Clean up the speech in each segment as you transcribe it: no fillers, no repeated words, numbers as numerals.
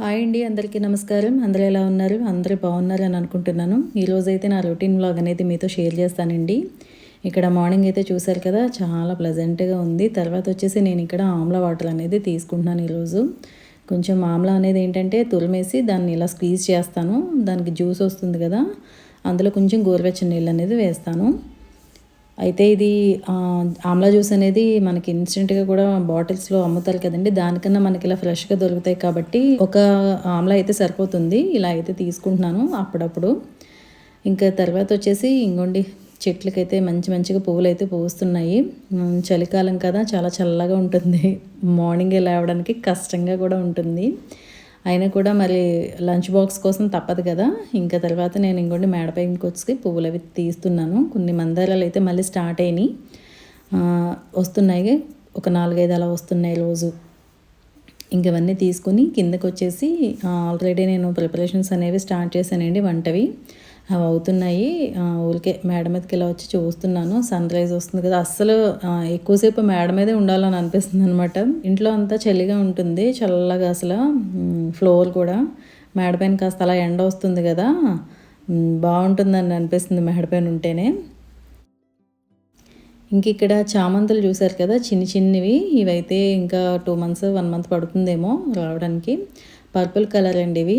Hi అండి, అందరికీ నమస్కారం. అందరూ ఎలా ఉన్నారు? అందరూ బాగున్నారు అని అనుకుంటున్నాను. ఈరోజైతే నా రొటీన్ వ్లాగ్ అనేది మీతో షేర్ చేస్తానండి. ఇక్కడ మార్నింగ్ అయితే చూసారు కదా, చాలా ప్లెజెంట్‌గా ఉంది. తర్వాత వచ్చేసి నేను ఇక్కడ ఆమ్లా వాటర్ అనేది తీసుకుంటున్నాను ఈరోజు. కొంచెం ఆమ్లా అనేది ఏంటంటే తురిమేసి దాన్ని ఇలా స్క్వీజ్ చేస్తాను. దానికి జ్యూస్ వస్తుంది కదా, అందులో కొంచెం గోరువెచ్చని నీళ్ళు అనేది వేస్తాను. అయితే ఇది ఆమ్లా జ్యూస్ అనేది మనకి ఇన్‌స్టంట్‌గా కూడా బాటిల్స్‌లో అమ్ముతారు కదండీ! దానికన్నా మనకి ఇలా ఫ్రెష్‌గా దొరుకుతాయి కాబట్టి ఒక ఆమ్లా అయితే సరిపోతుంది. ఇలా అయితే తీసుకుంటున్నాను అప్పుడప్పుడు. ఇంకా తర్వాత వచ్చేసి ఇంగోండి, చెట్లకైతే మంచిగా పువ్వులైతే పూస్తున్నాయి. చలికాలం కదా, చాలా చల్లగా ఉంటుంది. మార్నింగే లేవడానికి కష్టంగా కూడా ఉంటుంది. అయినా కూడా మరి లంచ్ బాక్స్ కోసం తప్పదు కదా! ఇంకా తర్వాత నేను ఇంకోండి మేడ పైనకొచ్చి పువ్వులవి తీస్తున్నాను. కొన్ని మందారాలు అయితే మళ్ళీ స్టార్ట్ అయినాయి. వస్తున్నాయి. ఒక 4, 5 అలా వస్తున్నాయి రోజు. ఇంక ఇవన్నీ తీసుకొని కిందకొచ్చేసి ఆల్రెడీ నేను ప్రిపరేషన్స్ అనేవి స్టార్ట్ చేశానండి వంటవి. అవి అవుతున్నాయి. ఊరికే మేడ మీదకి ఇలా వచ్చి చూస్తున్నాను. సన్‌రైజ్ వస్తుంది కదా! అస్సలు ఎక్కువసేపు మేడ మీదే ఉండాలని అనిపిస్తుందనమాట. ఇంట్లో అంతా చలిగా ఉంటుంది. చల్లగా అసల ఫ్లోర్ కూడా. మేడ పైన కాస్త అలా ఎండ వస్తుంది కదా! బావుంటుందని అనిపిస్తుంది మేడ పైన ఉంటేనే. ఇంకిక్కడ చామంతులు చూసారు కదా, చిన్నవి. ఇవైతే ఇంకా 2 మంత్స్, 1 మంత్ పడుతుందేమో రావడానికి. పర్పుల్ కలర్ అండి ఇవి.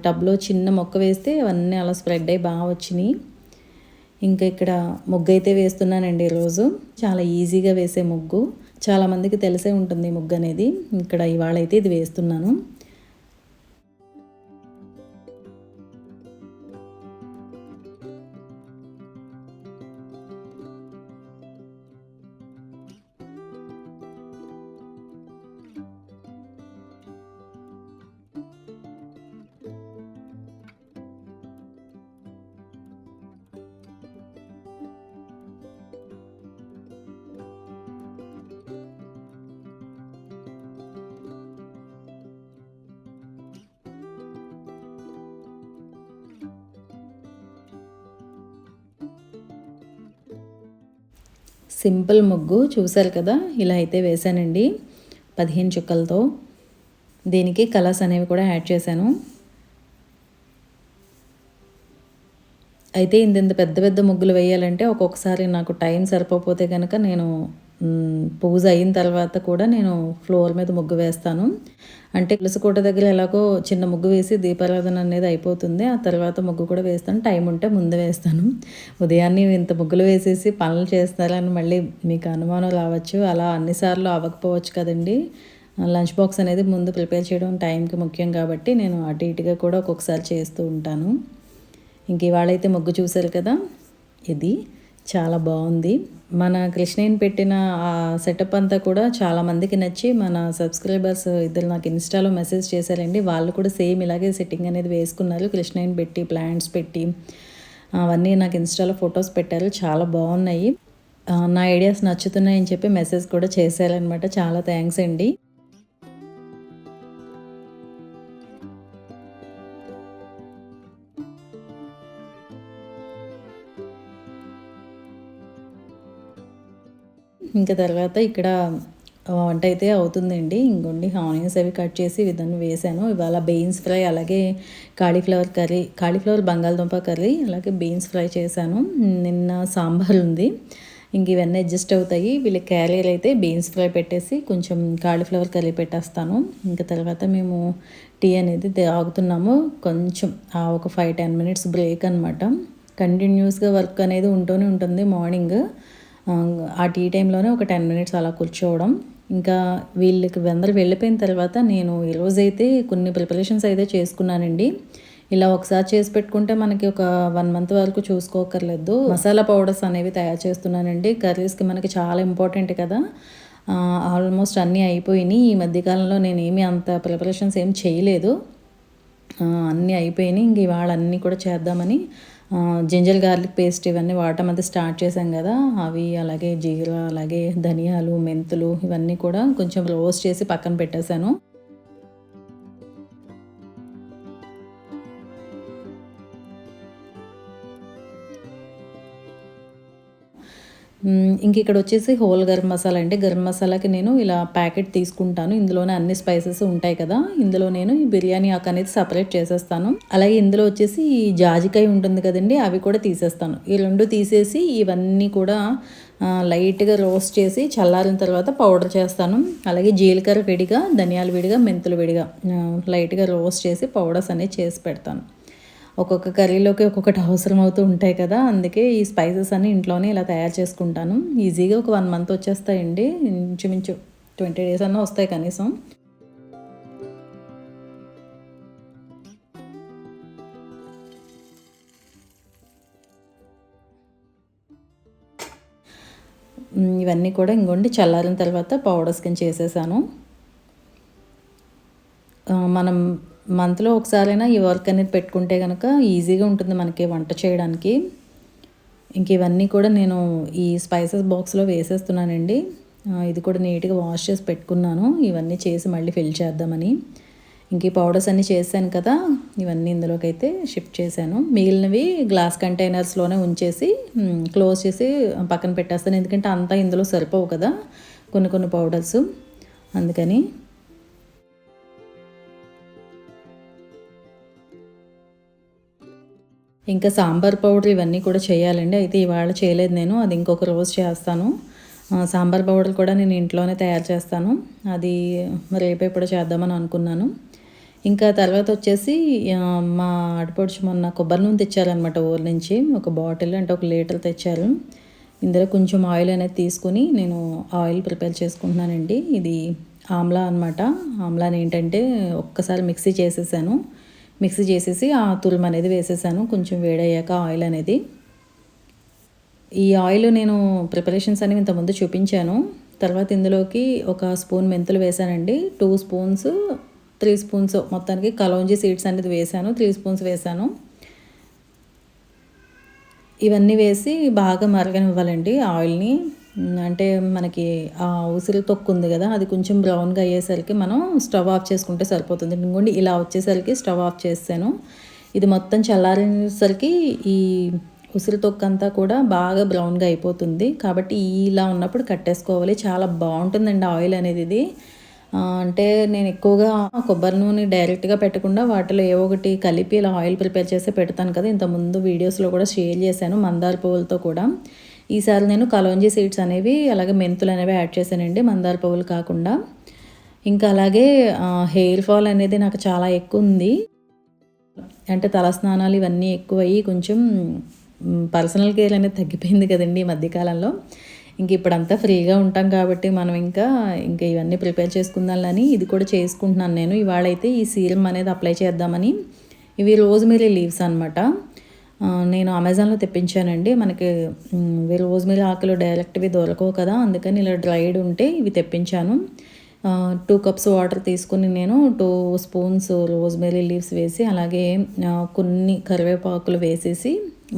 టబ్‌లో చిన్న మొక్క వేస్తే అవన్నీ అలా స్ప్రెడ్ అయ్యి బాగా వచ్చినాయి. ఇంకా ఇక్కడ ముగ్గైతే వేస్తున్నానండి ఈరోజు. చాలా ఈజీగా వేసే ముగ్గు. చాలామందికి తెలిసే ఉంటుంది ఈ ముగ్గనేది. ఇక్కడ ఇవాళైతే ఇది వేస్తున్నాను. సింపుల్ ముగ్గు చూసారు కదా, ఇలా అయితే వేశానండి 15 చుక్కలతో. దీనికి కలర్స్ అనేవి కూడా యాడ్ చేశాను. అయితే ఇంతింత పెద్ద పెద్ద ముగ్గులు వేయాలంటే ఒక్కొక్కసారి నాకు టైం సరిపోతే కనుక నేను పూజ అయిన తర్వాత కూడా నేను ఫ్లోర్ మీద ముగ్గు వేస్తాను. అంటే తులసి కోట దగ్గర ఎలాగో చిన్న ముగ్గు వేసి దీపారాధన అనేది అయిపోతుంది. ఆ తర్వాత ముగ్గు కూడా వేస్తాను. టైం ఉంటే ముందు వేస్తాను. ఉదయాన్నే ఇంత ముగ్గులు వేసేసి పనులు చేస్తారని మళ్ళీ మీకు అనుమానం రావచ్చు. అలా అన్నిసార్లు అవ్వకపోవచ్చు కదండీ! లంచ్ బాక్స్ అనేది ముందు ప్రిపేర్ చేయడం టైంకి ముఖ్యం కాబట్టి నేను అటు ఇటుగా కూడా ఒక్కొక్కసారి చేస్తూ ఉంటాను. ఇంక ఇవాళైతే ముగ్గు చూసారు కదా, ఇది చాలా బాగుంది. మన కృష్ణయ్యని పెట్టిన ఆ సెటప్ అంతా కూడా చాలామందికి నచ్చి మన సబ్స్క్రైబర్స్ ఇద్దరు నాకు ఇన్స్టాలో మెసేజ్ చేశారండి. వాళ్ళు కూడా సేమ్ ఇలాగే సెట్టింగ్ అనేది వేసుకున్నారు. కృష్ణయ్యని పెట్టి ప్లాంట్స్ పెట్టి అవన్నీ నాకు ఇన్స్టాలో ఫొటోస్ పెట్టారు. చాలా బాగున్నాయి. నా ఐడియాస్ నచ్చుతున్నాయని చెప్పి మెసేజ్ కూడా చేశారనమాట. చాలా థ్యాంక్స్ అండి. ఇంకా తర్వాత ఇక్కడ వంట అయితే అవుతుందండి. ఇంకోండి ఆనియన్స్ అవి కట్ చేసి ఇవన్నీ వేశాను. ఇవాళ బీన్స్ ఫ్రై, అలాగే కాలీఫ్లవర్ కర్రీ, కాలీఫ్లవర్ బంగాళదుంప కర్రీ, అలాగే బీన్స్ ఫ్రై చేశాను. నిన్న సాంబార్ ఉంది. ఇంక ఇవన్నీ అడ్జస్ట్ అవుతాయి. వీళ్ళకి క్యారియర్ అయితే బీన్స్ ఫ్రై పెట్టేసి కొంచెం కాలీఫ్లవర్ కర్రీ పెట్టేస్తాను. ఇంకా తర్వాత మేము టీ అనేది తాగుతున్నాము. కొంచెం ఒక 5-10 మినిట్స్ బ్రేక్ అనమాట. కంటిన్యూస్గా వర్క్ అనేది ఉంటూనే ఉంటుంది మార్నింగ్. ఆ టీ టైంలోనే ఒక 10 మినిట్స్ అలా కూర్చోవడం. ఇంకా వీళ్ళకి అందరూ వెళ్ళిపోయిన తర్వాత నేను ఈరోజైతే కొన్ని ప్రిపరేషన్స్ అయితే చేసుకున్నానండి. ఇలా ఒకసారి చేసి పెట్టుకుంటే మనకి ఒక 1 మంత్ వరకు చూసుకోక్కర్లేదు. మసాలా పౌడర్స్ అనేవి తయారు చేస్తున్నానండి. కర్రీస్కి మనకి చాలా ఇంపార్టెంట్ కదా. ఆల్మోస్ట్ అన్నీ అయిపోయినాయి. ఈ మధ్యకాలంలో నేనేమి అంత ప్రిపరేషన్స్ ఏం చేయలేదు. అన్నీ అయిపోయినాయి. ఇంక ఇవాళ అన్నీ కూడా చేద్దామని జింజర్ గార్లిక్ పేస్ట్ ఇవన్నీ వాడటం అయితే స్టార్ట్ చేశాం కదా, అవి అలాగే జీరా, అలాగే ధనియాలు, మెంతులు ఇవన్నీ కూడా కొంచెం రోస్ట్ చేసి పక్కన పెట్టేశాను. ఇంక ఇక్కడ వచ్చేసి హోల్ గరం మసాలా అండి. గరం మసాలాకి నేను ఇలా ప్యాకెట్ తీసుకుంటాను. ఇందులోనే అన్ని స్పైసెస్ ఉంటాయి కదా! ఇందులో నేను ఈ బిర్యానీ ఆకు అనేది సెపరేట్ చేసేస్తాను. అలాగే ఇందులో వచ్చేసి ఈ జాజికాయ ఉంటుంది కదండీ! అవి కూడా తీసేస్తాను. ఈ 2 తీసేసి ఇవన్నీ కూడా లైట్‌గా రోస్ట్ చేసి చల్లారిన తర్వాత పౌడర్ చేస్తాను. అలాగే జీలకర్ర విడిగా, ధనియాలు విడిగా, మెంతులు విడిగా లైట్‌గా రోస్ట్ చేసి పౌడర్స్ అనేవి చేసి పెడతాను. ఒక్కొక్క కర్రీలోకి ఒక్కొక్కటి అవసరం అవుతూ ఉంటాయి కదా! అందుకే ఈ స్పైసెస్ అన్నీ ఇంట్లోనే ఇలా తయారు చేసుకుంటాను. ఈజీగా ఒక 1 మంత్ వచ్చేస్తాయండి. ఇంచుమించు 20 డేస్ అన్నా వస్తాయి కనీసం. ఇవన్నీ కూడా ఇంగోండి చల్లారిన తర్వాత పౌడర్స్ కింద చేసేసాను. మనం మంత్‌లో ఒకసారైనా ఈ వర్క్ అనేది పెట్టుకుంటే గనక ఈజీగా ఉంటుంది మనకి వంట చేయడానికి. ఇంక ఇవన్నీ కూడా నేను ఈ స్పైసెస్ బాక్స్‌లో వేసేస్తున్నానండి. ఇది కూడా నీట్‌గా వాష్ చేసి పెట్టుకున్నాను. ఇవన్నీ చేసి మళ్ళీ ఫిల్ చేద్దామని. ఇంక ఈ పౌడర్స్ అన్నీ చేశాను కదా! ఇవన్నీ ఇందులోకైతే షిఫ్ట్ చేశాను. మిగిలినవి గ్లాస్ కంటైనర్స్‌లోనే ఉంచేసి క్లోజ్ చేసి పక్కన పెట్టేస్తాను. ఎందుకంటే అంతా ఇందులో సరిపోవు కదా! కొన్ని కొన్ని పౌడర్స్ అందుకని. ఇంకా సాంబార్ పౌడర్ ఇవన్నీ కూడా చేయాలండి. అయితే ఇవాళ చేయలేదు నేను. అది ఇంకొక రోజు చేస్తాను. సాంబార్ పౌడర్ కూడా నేను ఇంట్లోనే తయారు చేస్తాను. అది రేపెప్పుడో చేద్దామని అనుకున్నాను. ఇంకా తర్వాత వచ్చేసి మా ఆడపడుచు మొన్న కొబ్బరి నూనె తెచ్చారనమాట ఊరు నుంచి. ఒక బాటిల్ అంటే 1 లీటర్ తెచ్చారు. ఇందులో కొంచెం ఆయిల్ అనేది తీసుకొని నేను ఆయిల్ ప్రిపేర్ చేసుకుంటున్నానండి. ఇది ఆమ్లా అనమాట. ఆమ్లాని ఏంటంటే ఒక్కసారి మిక్సీ చేసేసాను. మిక్సీ చేసేసి ఆ తురుము అనేది వేసేసాను కొంచెం వేడయ్యాక ఆయిల్ అనేది. ఈ ఆయిల్ నేను ప్రిపరేషన్స్ అనేవి ఇంతకుముందు చూపించాను. తర్వాత ఇందులోకి ఒక స్పూన్ మెంతులు వేసానండి. 2 స్పూన్స్ 3 స్పూన్స్ మొత్తానికి కలౌంజీ సీడ్స్ అనేది వేసాను. 3 స్పూన్స్ వేసాను. ఇవన్నీ వేసి బాగా మరగనివ్వాలండి ఆయిల్‌ని. అంటే మనకి ఆ ఉసిరి తొక్కు ఉంది కదా! అది కొంచెం బ్రౌన్‌గా అయ్యేసరికి మనం స్టవ్ ఆఫ్ చేసుకుంటే సరిపోతుంది. ఇంకోండి ఇలా వచ్చేసరికి స్టవ్ ఆఫ్ చేసేసాను. ఇది మొత్తం చల్లారేసరికి ఈ ఉసిరి తొక్కంతా కూడా బాగా బ్రౌన్‌గా అయిపోతుంది. కాబట్టి ఇలా ఉన్నప్పుడు కట్టేసుకోవాలి. చాలా బావుంటుందండి ఆయిల్ అనేది ఇది. అంటే నేను ఎక్కువగా కొబ్బరి నూనె డైరెక్ట్‌గా పెట్టకుండా వాటిలో ఏవో ఒకటి కలిపి ఇలా ఆయిల్ ప్రిపేర్ చేసి పెడతాను కదా! ఇంతకుముందు వీడియోస్‌లో కూడా షేర్ చేశాను మందార పువ్వులతో కూడా. ఈసారి నేను కలోంజీ సీడ్స్ అనేవి అలాగే మెంతులు అనేవి యాడ్ చేశానండి మందార పువ్వులు కాకుండా. ఇంకా అలాగే హెయిర్ ఫాల్ అనేది నాకు చాలా ఎక్కువుంది. అంటే తలస్నానాలు ఇవన్నీ ఎక్కువయ్యి కొంచెం పర్సనల్ కేర్ అనేది తగ్గిపోయింది కదండీ ఈ మధ్య కాలంలో. ఇంక ఇప్పుడంతా ఫ్రీగా ఉంటాం కాబట్టి మనం ఇంకా ఇవన్నీ ప్రిపేర్ చేసుకుందాంలని ఇది కూడా చేసుకుంటున్నాను నేను. ఇవాళైతే ఈ సీరమ్ అనేది అప్లై చేద్దామని. ఇవి రోజ్‌మెరీ లీవ్స్ అనమాట. నేను అమెజాన్‌లో తెప్పించానండి. మనకి ఇవి రోజ్‌మెరీ ఆకులు డైరెక్ట్‌వి దొరకవు కదా! అందుకని ఇలా డ్రైడ్ ఉంటే ఇవి తెప్పించాను. 2 కప్స్ వాటర్ తీసుకొని నేను 2 స్పూన్స్ రోజ్‌మెరీ లీవ్స్ వేసి అలాగే కొన్ని కరివేపాకులు వేసేసి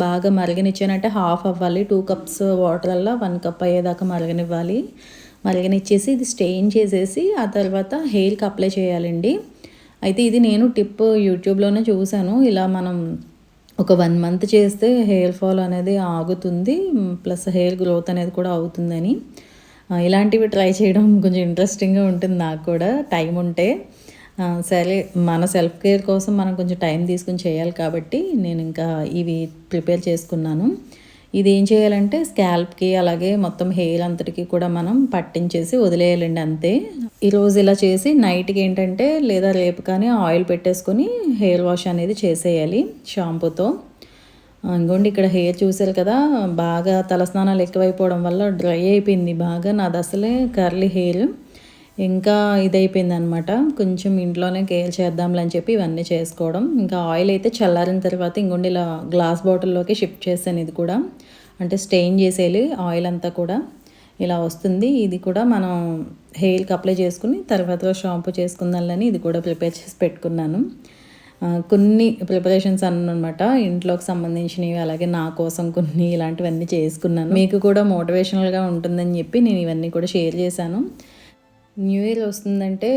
బాగా మరగనిచ్చానంటే హాఫ్ అవ్వాలి. 2 కప్స్ వాటరల్లా 1 కప్ అయ్యేదాకా మరగనివ్వాలి. మరగనిచ్చేసి ఇది స్టెయిన్ చేసేసి ఆ తర్వాత హెయిర్‌కి అప్లై చేయాలండి. అయితే ఇది నేను టిప్ యూట్యూబ్‌లోనే చూసాను. ఇలా మనం ఒక 1 మంత్ చేస్తే హెయిర్ ఫాల్ అనేది ఆగుతుంది. ప్లస్ హెయిర్ గ్రోత్ అనేది కూడా అవుతుందని. ఇలాంటివి ట్రై చేయడం కొంచెం ఇంట్రెస్టింగ్‌గా ఉంటుంది నాకు కూడా టైం ఉంటే. సరే మన సెల్ఫ్ కేర్ కోసం మనం కొంచెం టైం తీసుకొని చేయాలి కాబట్టి నేను ఇంకా ఇవి ప్రిపేర్ చేసుకున్నాను. ఇది ఏం చేయాలంటే స్కాల్ప్‌కి అలాగే మొత్తం హెయిర్ అంతటికి కూడా మనం పట్టించేసి వదిలేయాలండి అంతే. ఈరోజు ఇలా చేసి నైట్‌కి ఏంటంటే లేదా రేపు కానీ ఆయిల్ పెట్టేసుకొని హెయిర్ వాష్ అనేది చేసేయాలి షాంపూతో. ఇంగోండి ఇక్కడ హెయిర్ చూసారు కదా! బాగా తలస్నానాలు ఎక్కువైపోవడం వల్ల డ్రై అయిపోయింది బాగా. నాదసలే కర్లీ హెయిర్. ఇంకా ఇదైపోయిందనమాట. కొంచెం ఇంట్లోనే కేర్ చేద్దాంలే అని చెప్పి ఇవన్నీ చేసుకోవడం. ఇంకా ఆయిల్ అయితే చల్లారిన తర్వాత ఇంగోండి ఇలా గ్లాస్ బాటిల్‌లోకి షిఫ్ట్ చేశాను ఇది కూడా. అంటే స్టెయిన్ చేసేయాలి ఆయిల్ అంతా కూడా. ఇలా వస్తుంది. ఇది కూడా మనం హెయిర్‌కి అప్లై చేసుకొని తర్వాత షాంపూ చేసుకుందాంలని ఇది కూడా ప్రిపేర్ చేసి పెట్టుకున్నాను. కొన్ని ప్రిపరేషన్స్ అన్నమాట ఇంట్లోకి సంబంధించినవి అలాగే నా కోసం కొన్ని ఇలాంటివన్నీ చేసుకున్నాను. మీకు కూడా మోటివేషనల్‌గా ఉంటుందని చెప్పి నేను ఇవన్నీ కూడా షేర్ చేశాను. న్యూ ఇయర్ వస్తుందంటే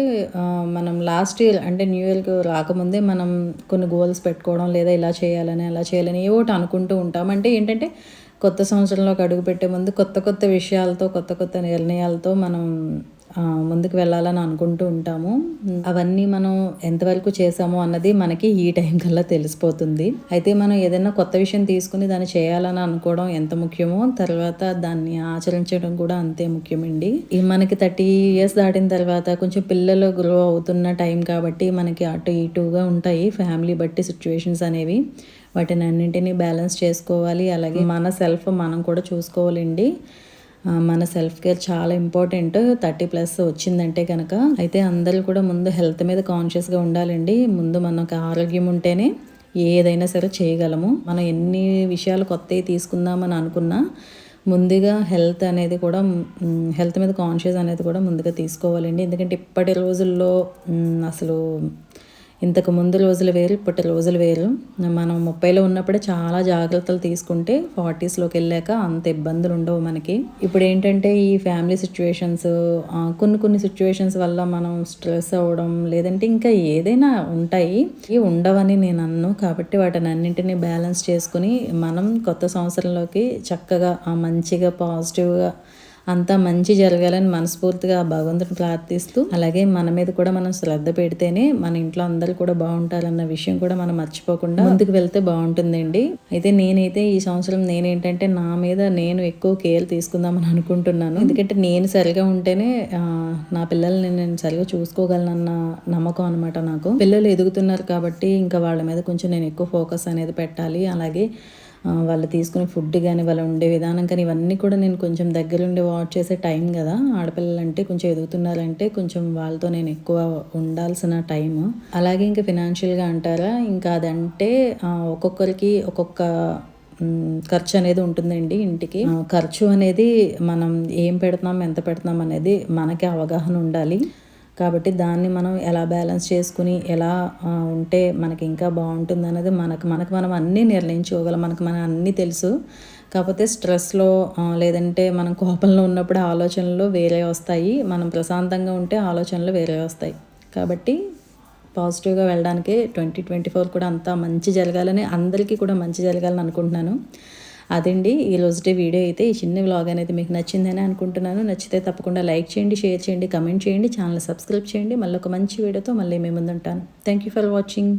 మనం లాస్ట్ ఇయర్ అంటే న్యూ ఇయర్‌కి రాకముందే మనం కొన్ని గోల్స్ పెట్టుకోవడం లేదా ఇలా చేయాలని, అలా చేయాలని ఏవో ఒకటి అనుకుంటూ ఉంటాం. అంటే ఏంటంటే కొత్త సంవత్సరంలోకి అడుగుపెట్టే ముందు కొత్త కొత్త విషయాలతో, కొత్త కొత్త నిర్ణయాలతో మనం ముందుకు వెళ్ళాలని అనుకుంటూ ఉంటాము. అవన్నీ మనం ఎంతవరకు చేసామో అన్నది మనకి ఈ టైం కల్లా తెలిసిపోతుంది. అయితే మనం ఏదైనా కొత్త విషయం తీసుకుని దాన్ని చేయాలని అనుకోవడం ఎంత ముఖ్యమో, తర్వాత దాన్ని ఆచరించడం కూడా అంతే ముఖ్యమండి. ఈ మనకి 30 ఇయర్స్ దాటిన తర్వాత కొంచెం పిల్లలు గ్రో అవుతున్న టైం కాబట్టి మనకి అటు ఇటుగా ఉంటాయి ఫ్యామిలీ బట్టి సిచ్యువేషన్స్ అనేవి. వాటిని అన్నింటినీ బ్యాలెన్స్ చేసుకోవాలి. అలాగే మన సెల్ఫ్ మనం కూడా చూసుకోవాలండి. మన సెల్ఫ్ కేర్ చాలా ఇంపార్టెంట్ 30+ వచ్చిందంటే కనుక. అయితే అందరూ కూడా ముందు హెల్త్ మీద కాన్షియస్గా ఉండాలండి. ముందు మనకు ఆరోగ్యం ఉంటేనే ఏదైనా సరే చేయగలము. మనం ఎన్ని విషయాలు కొత్తవి తీసుకుందామని అనుకున్నా ముందుగా హెల్త్ అనేది కూడా హెల్త్ మీద కాన్షియస్ అనేది కూడా ముందుగా తీసుకోవాలండి. ఎందుకంటే ఇప్పటి రోజుల్లో అసలు ఇంతకు ముందు రోజులు వేరు, ఇప్పటి రోజులు వేరు. మనం 30లో ఉన్నప్పుడే చాలా జాగ్రత్తలు తీసుకుంటే 40స్లోకి వెళ్ళాక అంత ఇబ్బందులు ఉండవు మనకి. ఇప్పుడు ఏంటంటే ఈ ఫ్యామిలీ సిచ్యువేషన్స్, కొన్ని సిచ్యువేషన్స్ వల్ల మనం స్ట్రెస్ అవ్వడం, లేదంటే ఇంకా ఏదైనా ఉంటాయి. ఇవి ఉండవని నేను అన్ను. కాబట్టి వాటిని అన్నింటినీ బ్యాలెన్స్ చేసుకుని మనం కొత్త సంవత్సరంలోకి చక్కగా మంచిగా పాజిటివ్గా అంతా మంచి జరగాలని మనస్ఫూర్తిగా భగవంతుని ప్రార్థిస్తూ, అలాగే మన మీద కూడా మనం శ్రద్ధ పెడితేనే మన ఇంట్లో అందరూ కూడా బాగుంటారన్న విషయం కూడా మనం మర్చిపోకుండా ముందుకు వెళ్తే బాగుంటుందండి. అయితే నేనైతే ఈ సంవత్సరం నేనేంటంటే నా మీద నేను ఎక్కువ కేర్ తీసుకుందామని అనుకుంటున్నాను. ఎందుకంటే నేను సరిగా ఉంటేనే నా పిల్లల్ని నేను సరిగా చూసుకోగలనన్న నమ్మకం అనమాట నాకు. పిల్లలు ఎదుగుతున్నారు కాబట్టి ఇంకా వాళ్ళ మీద కొంచెం నేను ఎక్కువ ఫోకస్ అనేది పెట్టాలి. అలాగే వాళ్ళు తీసుకునే ఫుడ్ కానీ, వాళ్ళు ఉండే విధానం కానీ, ఇవన్నీ కూడా నేను కొంచెం దగ్గరుండి వాచ్ చేసే టైం కదా. ఆడపిల్లలంటే కొంచెం ఎదుగుతున్నారంటే కొంచెం వాళ్ళతో నేను ఎక్కువ ఉండాల్సిన టైము. అలాగే ఇంకా ఫినాన్షియల్గా అంటారా, ఇంకా అదంటే ఒక్కొక్కరికి ఒక్కొక్క ఖర్చు అనేది ఉంటుందండి ఇంటికి. ఖర్చు అనేది మనం ఏం పెడుతున్నాం, ఎంత పెడుతున్నాం అనేది మనకి అవగాహన ఉండాలి. కాబట్టి దాన్ని మనం ఎలా బ్యాలెన్స్ చేసుకుని ఎలా ఉంటే మనకి ఇంకా బాగుంటుంది అనేది మనకు మనం అన్నీ నిర్ణయించుకోగలం. మనం అన్నీ తెలుసు. కాకపోతే స్ట్రెస్లో లేదంటే మనం కోపంలో ఉన్నప్పుడు ఆలోచనలు వేరే వస్తాయి. మనం ప్రశాంతంగా ఉంటే ఆలోచనలు వేరే వస్తాయి. కాబట్టి పాజిటివ్గా వెళ్ళడానికి 2024 కూడా అంతా మంచి జరగాలని, అందరికీ కూడా మంచి జరగాలని అనుకుంటున్నాను. అదండి ఈరోజుటి వీడియో. అయితే ఈ చిన్న వ్లాగ్ అనేది మీకు నచ్చిందని అనుకుంటున్నాను. నచ్చితే తప్పకుండా లైక్ చేయండి, షేర్ చేయండి, కమెంట్ చేయండి, ఛానల్ సబ్స్క్రైబ్ చేయండి. మళ్ళీ ఒక మంచి వీడియోతో మళ్ళీ మీ ముందు ఉంటాను. Thank you for watching.